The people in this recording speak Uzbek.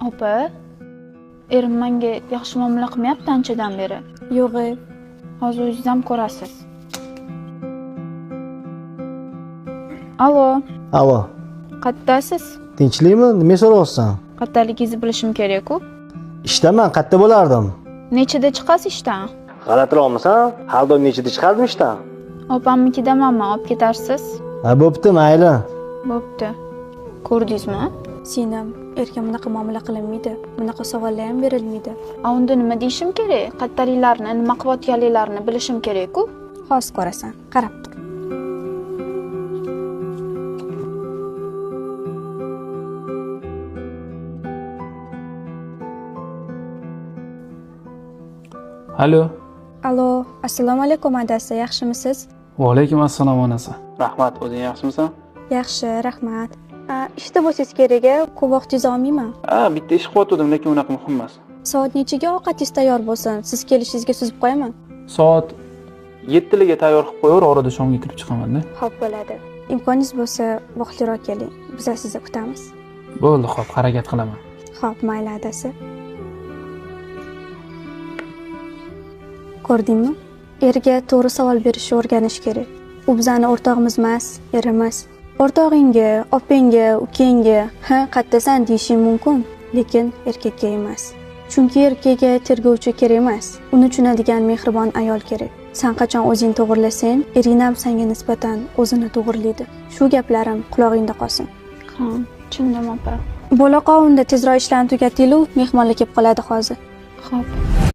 Opa, erim menga yaxshi muomala qilmayapti anchadan beri. Yo'q, Hozir o'zingiz ham ko'rasiz. Alo, Alo, qaddasiz? tinchlikmi? Nima so'rayapsan? Qaddaligingizni bilishim kerak-ku. Ishdaman, qayerda bo'lardim? Nechida chiqasiz ishdan? G'alatiroqmisan? Har doim nechida chiqardim ishdan? Opamnikidamanmi, olib ketarsiz? Ha, bo'pti, mayli. Bo'pti. Ko'rdingizmi? Sinem, erga bunaqa muomala qilinmaydi. Bunaqa savollar ham berilmaydi. Unda nima deyishim kerak? Qaddalilarni, nima qilayotganliklarini bilishim kerak-ku. Hozir ko'rasan, qarab tur. Alo. Alo, assalomu alaykum adasi, yaxshimisiz? Va alaykum assalom onasi. Rahmat, o'zing yaxshimisan? Yaxshi, rahmat. Ishda bo'lsangiz kerak-a, ko'p vaqt chiza olmayman. Bitta ish qilyotgandim, lekin unaqa muhim emas. Soat nechiga ovqatingiz tayyor bo'lsin? Siz kelishingizga suzib qo'yaman. Soat 7 tayyor qilib qo'yaver, orada shomga kirib chiqaman-da. Xo'p, bo'ladi. Imkoningiz bo'lsa, vaqtliroq keling. Biz sizni kutamiz. Bo'ldi, xo'p, harakat qilaman. Xo'p, mayli adasi. Ko'rdingmi? Erga to'g'ri savol berishni o'rganish kerak. U bizani o'rtog'imiz emas, erimiz. O'rtog'ingga, opangga, ukangga, qattasan deyishing mumkin, lekin erkakka emas. Chunki erkakka tergovchi kerak emas. Uni tushunadigan mehribon ayol kerak. Sen qachon o'zing to'g'rilasang, ering ham senga nisbatan o'zini to'g'rilaydi. Shu gaplarim quloqingda qolsin. Ha, tushundim opa. Bo'la qol, unda tezroq ishlarni tugating-lu, mehmonlar kelib qoladi hozir. Xo'p.